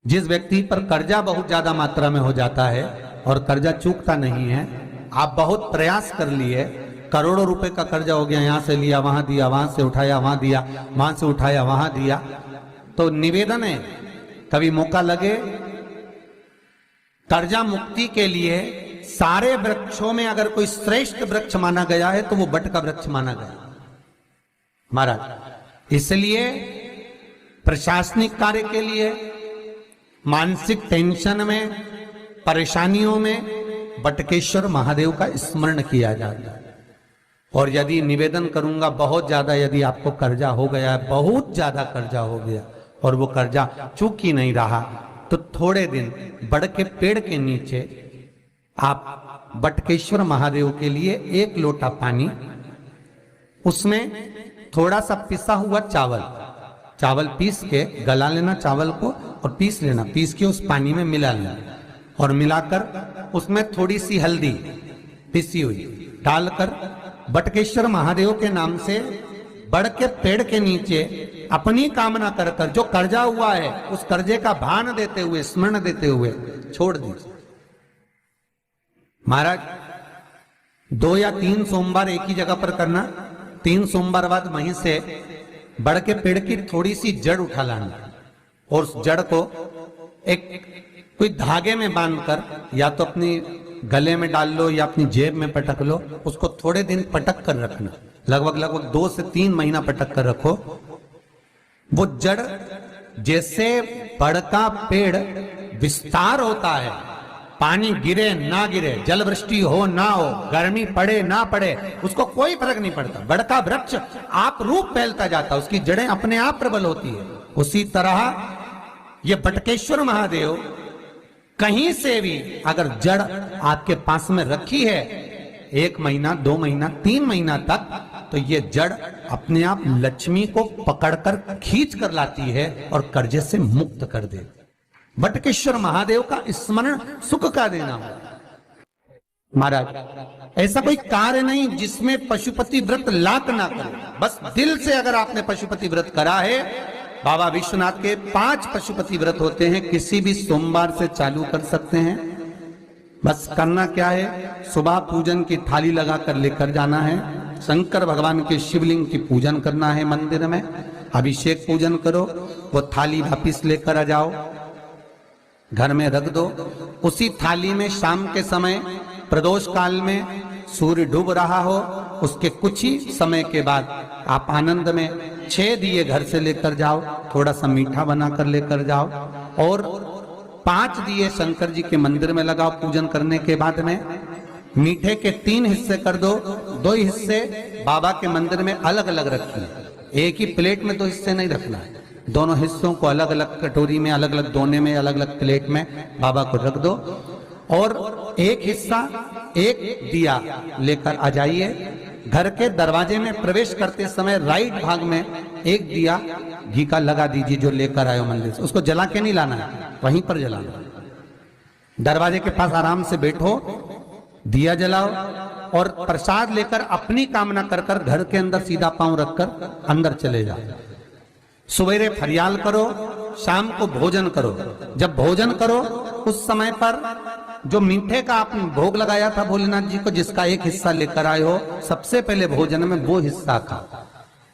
जिस व्यक्ति पर कर्जा बहुत ज्यादा मात्रा में हो जाता है और कर्जा चूकता नहीं है, आप बहुत प्रयास कर लिए, करोड़ों रुपए का कर्जा हो गया, यहां से लिया वहां दिया, वहां से उठाया वहां दिया, वहां से उठाया वहां दिया, तो निवेदन है कभी मौका लगे कर्जा मुक्ति के लिए सारे वृक्षों में अगर कोई श्रेष्ठ वृक्ष माना गया है तो वो बट का वृक्ष माना गया महाराज। इसलिए प्रशासनिक कार्य के लिए, मानसिक टेंशन में, परेशानियों में बटकेश्वर महादेव का स्मरण किया जाता है। और यदि निवेदन करूंगा बहुत ज्यादा, यदि आपको कर्जा हो गया है, बहुत ज्यादा कर्जा हो गया और वो कर्जा चूक ही नहीं रहा, तो थोड़े दिन बड़ के पेड़ के नीचे आप बटकेश्वर महादेव के लिए 1 लोटा पानी, उसमें थोड़ा सा पिसा हुआ चावल पीस के गला लेना चावल को और पीस लेना, पीस के उस पानी में मिला लेना और मिलाकर उसमें थोड़ी सी हल्दी पिसी हुई डालकर बटकेश्वर महादेव के नाम से बड़ के पेड़ के नीचे अपनी कामना कर कर जो कर्जा हुआ है उस कर्जे का भान देते हुए, स्मरण देते हुए छोड़ दीजिए। महाराज 2 या 3 सोमवार एक ही जगह पर करना, 3 सोमवार बाद वहीं से बड़ के पेड़ की थोड़ी सी जड़ उठा लाना और उस जड़ को एक कोई धागे में बांधकर या तो अपनी गले में डाल लो या अपनी जेब में पटक लो, उसको थोड़े दिन पटक कर रखना, लगभग 2 से 3 महीना पटक कर रखो। वो जड़ जैसे बड़ का पेड़ विस्तार होता है, पानी गिरे ना गिरे, जल वृष्टि हो ना हो, गर्मी पड़े ना पड़े, उसको कोई फर्क नहीं पड़ता, बड़ का वृक्ष आप रूप फैलता जाता, उसकी जड़ें अपने आप प्रबल होती है। उसी तरह ये बटकेश्वर महादेव कहीं से भी अगर जड़ आपके पास में रखी है 1 महीना, 2 महीना, 3 महीना तक, तो ये जड़ अपने आप लक्ष्मी को पकड़कर खींच कर लाती है और कर्जे से मुक्त कर दे। बटकेश्वर महादेव का स्मरण सुख का देना हो। महाराज ऐसा कोई कार्य नहीं जिसमें पशुपति व्रत लाख ना करे, बस दिल से अगर आपने पशुपति व्रत करा है, बाबा विश्वनाथ के 5 पशुपति व्रत होते हैं, किसी भी सोमवार से चालू कर सकते हैं। बस करना क्या है, सुबह पूजन की थाली लगाकर लेकर जाना है, शंकर भगवान के शिवलिंग की पूजन करना है, मंदिर में अभिषेक पूजन करो, वो थाली वापिस लेकर आ जाओ, घर में रख दो। उसी थाली में शाम के समय प्रदोष काल में सूर्य डूब रहा हो, उसके कुछ ही समय के बाद आप आनंद में 6 दिए घर से लेकर जाओ, थोड़ा सा मीठा बनाकर लेकर जाओ और 5 दिए शंकर जी के मंदिर में लगाओ। पूजन करने के बाद में मीठे के 3 हिस्से कर दो, 2 हिस्से बाबा के मंदिर में अलग अलग रखिए, एक ही प्लेट में 2 हिस्से नहीं रखना है, दोनों हिस्सों को अलग अलग कटोरी में, अलग अलग दोने में, अलग अलग प्लेट में बाबा को रख दो और एक हिस्सा, एक दिया लेकर आ जाइए। घर के दरवाजे में प्रवेश करते समय राइट भाग में एक दिया घी का लगा दीजिए जो लेकर आए हो मंदिर से, उसको जला के नहीं लाना है, वहीं पर जलाना। दरवाजे के पास आराम से बैठो, दिया जलाओ और प्रसाद लेकर अपनी कामना कर कर घर के अंदर सीधा पांव रखकर अंदर चले जाओ। सवेरे फरियाल करो, शाम को भोजन करो। जब भोजन करो उस समय पर जो मीठे का आपने भोग लगाया था भोलेनाथ जी को, जिसका एक हिस्सा लेकर आए हो, सबसे पहले भोजन में वो हिस्सा खा।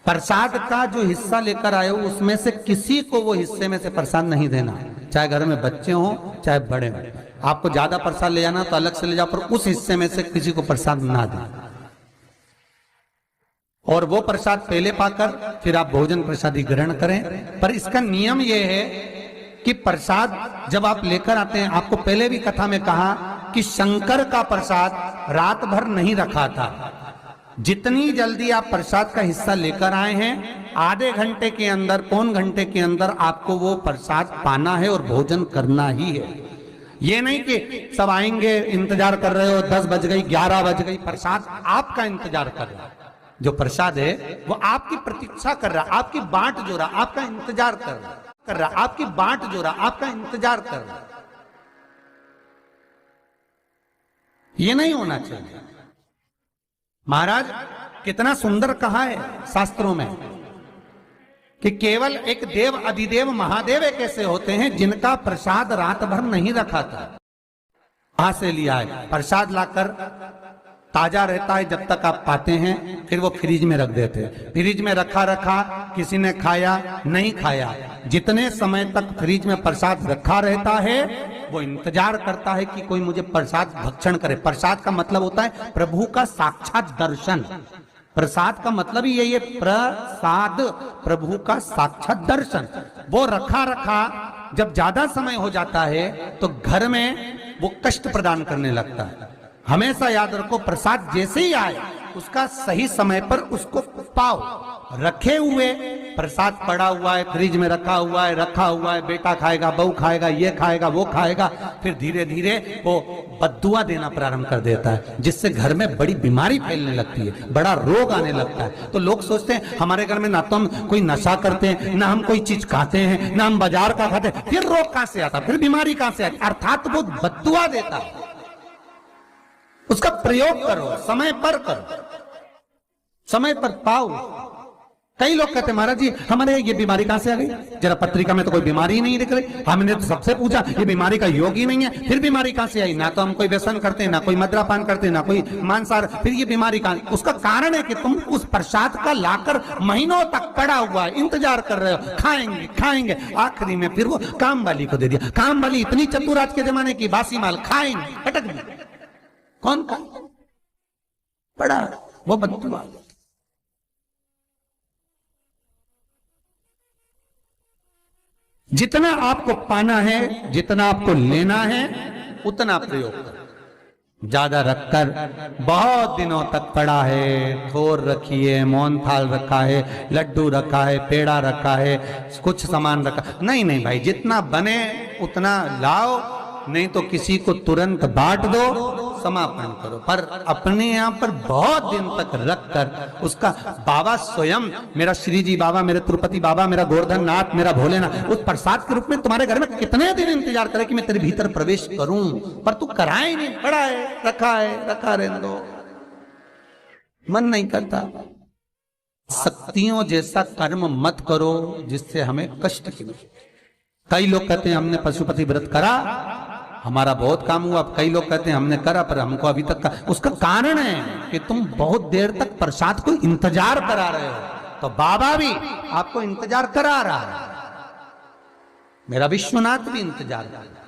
प्रसाद का जो हिस्सा लेकर आए हो उसमें से किसी को वो हिस्से में से प्रसाद नहीं देना, चाहे घर में बच्चे हो चाहे बड़े हो। आपको ज्यादा प्रसाद ले जाना तो अलग से ले जाओ, पर उस हिस्से में से किसी को प्रसाद ना दें। और वो प्रसाद पहले पाकर फिर आप भोजन प्रसादी ग्रहण करें। पर इसका नियम यह है कि प्रसाद जब आप लेकर आते हैं, आपको पहले भी कथा में कहा कि शंकर का प्रसाद रात भर नहीं रखा था। जितनी जल्दी आप प्रसाद का हिस्सा लेकर आए हैं, आधे घंटे के अंदर, पौन घंटे के अंदर आपको वो प्रसाद पाना है और भोजन करना ही है। ये नहीं कि सब आएंगे, इंतजार कर रहे हो, 10 बज गई, 11 बज गई, प्रसाद आपका इंतजार कर रहा है। जो प्रसाद है वो आपकी प्रतीक्षा कर रहा, आपकी बाट जो रहा, आपका इंतजार कर रहा, आपकी बाट जो रहा, आपका इंतजार कर रहा। ये नहीं होना चाहिए। महाराज कितना सुंदर कहा है शास्त्रों में कि केवल एक देव अधिदेव महादेव एक ऐसे होते हैं जिनका प्रसाद रात भर नहीं रखा था। कहां से लिया है? प्रसाद लाकर ताजा रहता है जब तक आप पाते हैं, फिर वो फ्रिज में रख देते हैं। फ्रिज में रखा रखा किसी ने खाया नहीं खाया, जितने समय तक फ्रिज में प्रसाद रखा रहता है वो इंतजार करता है कि कोई मुझे प्रसाद भक्षण करे। प्रसाद का मतलब होता है प्रभु का साक्षात दर्शन। प्रसाद का मतलब ही यही है, प्रसाद, प्रभु का साक्षात दर्शन। वो रखा रखा जब ज्यादा समय हो जाता है तो घर में वो कष्ट प्रदान करने लगता है। हमेशा याद रखो, प्रसाद जैसे ही आए उसका सही समय पर उसको पाओ। रखे हुए प्रसाद पड़ा हुआ है, फ्रिज में रखा हुआ है, बेटा खाएगा, बहू खाएगा, ये खाएगा, वो खाएगा, फिर धीरे धीरे वो बद्दुआ देना प्रारंभ कर देता है, जिससे घर में बड़ी बीमारी फैलने लगती है, बड़ा रोग आने लगता है। तो लोग सोचते हैं हमारे घर में ना तो हम कोई नशा करते हैं, ना हम कोई चीज खाते हैं, ना हम बाजार का खाते हैं, फिर रोग कहां से आता, फिर बीमारी कहां से आती? अर्थात वो बद्दुआ देता है। उसका प्रयोग करो, समय पर करो, समय पर पाओ। कई लोग कहते हैं महाराज जी हमारे ये बीमारी कहां से आ गई? जरा पत्रिका में तो कोई बीमारी ही नहीं दिख रही। हमने तो सबसे पूछा ये बीमारी का योग ही नहीं है, फिर बीमारी कहां से आई? ना तो हम कोई व्यसन करते हैं, ना कोई मद्रापान करते हैं, ना कोई मांसाहार, फिर ये बीमारी कहां? उसका कारण है कि तुम उस प्रसाद का लाकर महीनों तक पड़ा हुआ इंतजार कर रहे हो, खाएंगे खाएंगे, आखिरी में फिर वो काम वाली को दे दिया। काम वाली इतनी चतुर आज के जमाने की, बासी माल खाएंगे, अटक गई। कौन का पड़ा? वो बद्दुआ। जितना आपको पाना है, जितना आपको लेना है, उतना प्रयोग करो। ज्यादा रखकर बहुत दिनों तक पड़ा है, थोर रखी है, मोहन थाल रखा है, लड्डू रखा है, पेड़ा रखा है, कुछ सामान रखा, नहीं भाई, जितना बने उतना लाओ, नहीं तो किसी को तुरंत बांट दो, समापन करो। पर अपने यहाँ पर बहुत दिन तक रखकर उसका बाबा स्वयं, मेरा श्री जी बाबा, मेरे तिरुपति बाबा, मेरा गोवर्धन नाथ, मेरा भोलेनाथ, उस प्रसाद के रूप में तुम्हारे घर में कितने दिन इंतजार करे कि मैं तेरे भीतर प्रवेश करूं, पर तू कराए नहीं, पड़ा है, रखा रहने दो, मन नहीं करता। शक्तियों जैसा कर्म मत करो जिससे हमें कष्ट की। कई लोग कहते हैं हमने पशुपति व्रत करा, हमारा बहुत काम हुआ। कई लोग कहते हैं हमने करा पर हमको अभी तक उसका कारण है कि तुम बहुत देर तक प्रसाद को इंतजार करा रहे हो। तो बाबा भी आपको इंतजार करा रहा है, मेरा विश्वनाथ भी इंतजार कर रहा है।